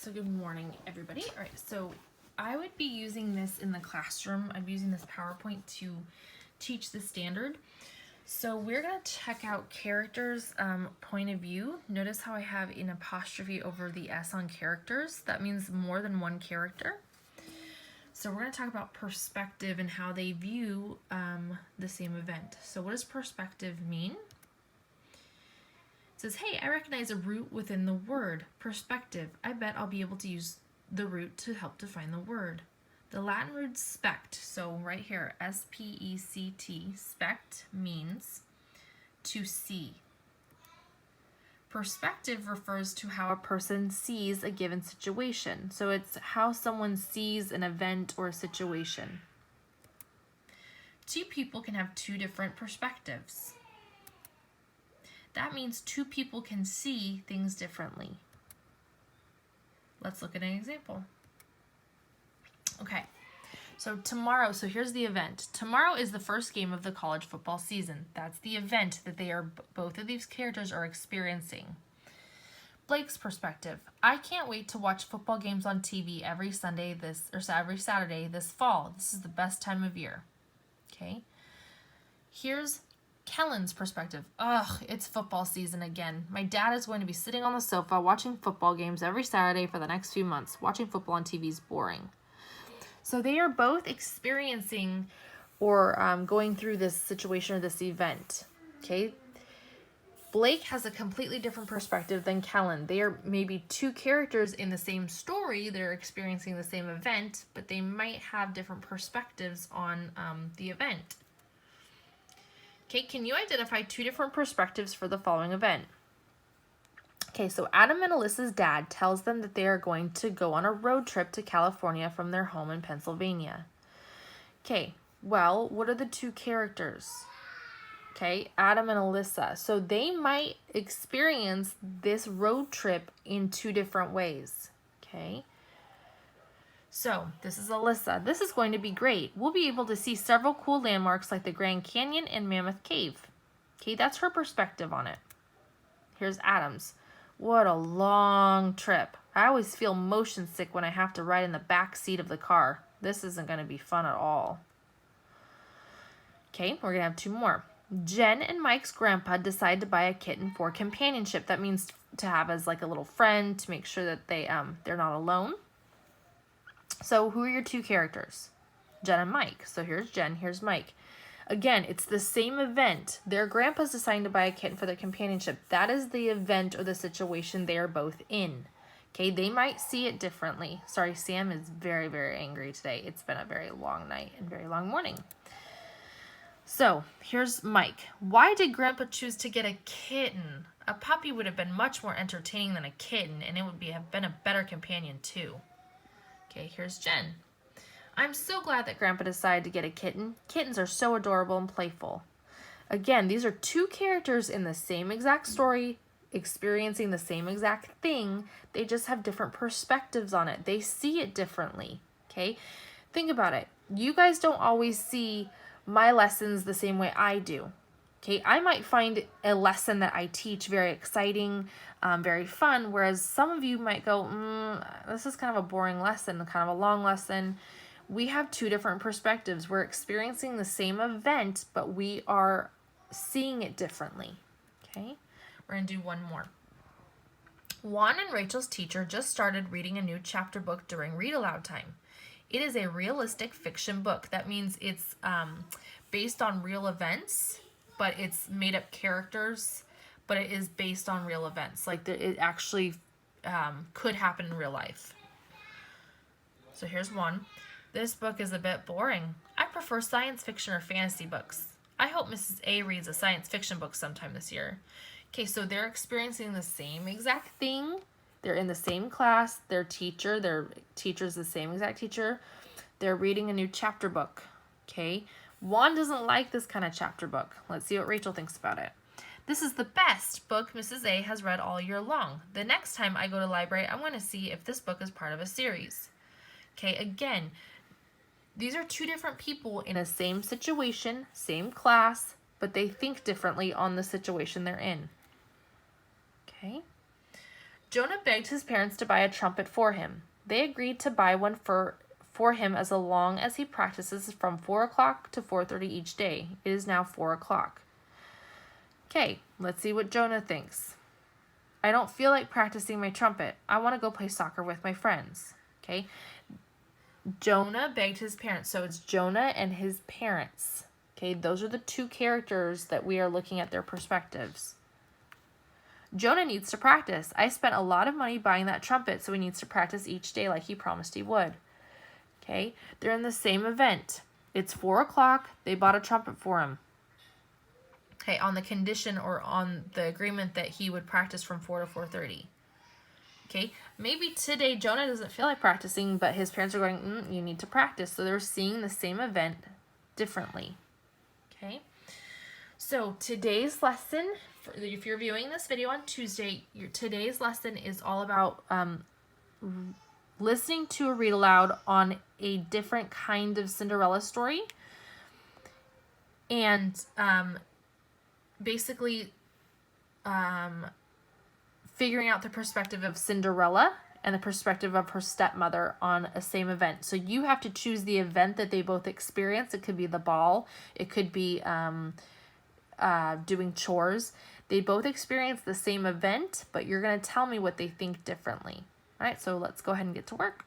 So good morning, everybody. All right, so I would be using this in the classroom. I'm using this PowerPoint to teach the standard. So we're going to check out characters point of view. Notice how I have an apostrophe over the S on characters. That means more than one character. So we're going to talk about perspective and how they view the same event. So what does perspective mean? It says, hey, I recognize a root within the word perspective. I bet I'll be able to use the root to help define the word. The Latin root spect, so right here, S-P-E-C-T, spect means to see. Perspective refers to how a person sees a given situation. So it's how someone sees an event or a situation. Two people can have two different perspectives. That means two people can see things differently. Let's look at an example. Okay, so tomorrow, so here's the event. Tomorrow is the first game of the college football season. That's the event that both of these characters are experiencing. Blake's perspective. I can't wait to watch football games on TV every Saturday this fall. This is the best time of year. Okay. Here's Kellen's perspective. Ugh, it's football season again. My dad is going to be sitting on the sofa watching football games every Saturday for the next few months. Watching football on TV is boring. So they are both experiencing or going through this situation or this event. Okay. Blake has a completely different perspective than Kellen. They are maybe two characters in the same story. They're experiencing the same event, but they might have different perspectives on the event. Okay, can you identify two different perspectives for the following event? Okay, so Adam and Alyssa's dad tells them that they are going to go on a road trip to California from their home in Pennsylvania. Okay, well, what are the two characters? Okay, Adam and Alyssa. So they might experience this road trip in two different ways. Okay. So this is Alyssa. This is going to be great. We'll be able to see several cool landmarks like the Grand Canyon and Mammoth Cave. Okay, that's her perspective on it. Here's Adam's. What a long trip. I always feel motion sick when I have to ride in the back seat of the car. This isn't going to be fun at all. Okay, we're going to have two more. Jen and Mike's grandpa decide to buy a kitten for companionship. That means to have as like a little friend to make sure that they're not alone. So who are your two characters? Jen and Mike. So here's Jen, here's Mike. Again, it's the same event. Their grandpa's deciding to buy a kitten for their companionship. That is the event or the situation they are both in. Okay, they might see it differently. Sorry, Sam is very, very angry today. It's been a very long night and very long morning. So here's Mike. Why did Grandpa choose to get a kitten? A puppy would have been much more entertaining than a kitten, and it would have been a better companion too. Okay, here's Jen. I'm so glad that Grandpa decided to get a kitten. Kittens are so adorable and playful. Again, these are two characters in the same exact story, experiencing the same exact thing. They just have different perspectives on it. They see it differently. Okay, think about it. You guys don't always see my lessons the same way I do. Okay, I might find a lesson that I teach very exciting, very fun, whereas some of you might go, this is kind of a boring lesson, kind of a long lesson. We have two different perspectives. We're experiencing the same event, but we are seeing it differently. Okay, we're going to do one more. Juan and Rachel's teacher just started reading a new chapter book during read aloud time. It is a realistic fiction book. That means it's based on real events, but it's made up characters, but it is based on real events. Like it actually could happen in real life. So here's one. This book is a bit boring. I prefer science fiction or fantasy books. I hope Mrs. A reads a science fiction book sometime this year. Okay, so they're experiencing the same exact thing. They're in the same class. Their teacher's the same exact teacher. They're reading a new chapter book. Okay. Juan doesn't like this kind of chapter book. Let's see what Rachel thinks about it. This is the best book Mrs. A has read all year long. The next time I go to the library, I'm going to see if this book is part of a series. Okay, again, these are two different people in a same situation, same class, but they think differently on the situation they're in. Okay. Jonah begged his parents to buy a trumpet for him. They agreed to buy one for him as long as he practices from 4 o'clock to 4:30 each day. It is now 4 o'clock. Okay, let's see what Jonah thinks. I don't feel like practicing my trumpet. I want to go play soccer with my friends. Okay, Jonah begged his parents. So it's Jonah and his parents. Okay, those are the two characters that we are looking at their perspectives. Jonah needs to practice. I spent a lot of money buying that trumpet, so he needs to practice each day like he promised he would. Okay, they're in the same event. It's 4 o'clock. They bought a trumpet for him. Okay, on the condition or on the agreement that he would practice from 4 to 4:30. Okay, maybe today Jonah doesn't feel like practicing, but his parents are going, you need to practice. So they're seeing the same event differently. Okay, so today's lesson, if you're viewing this video on Tuesday, today's lesson is all about listening to a read aloud on a different kind of Cinderella story, and basically figuring out the perspective of Cinderella and the perspective of her stepmother on a same event. So you have to choose the event that they both experience. It could be the ball. It could be doing chores. They both experience the same event, but you're going to tell me what they think differently. All right, so let's go ahead and get to work.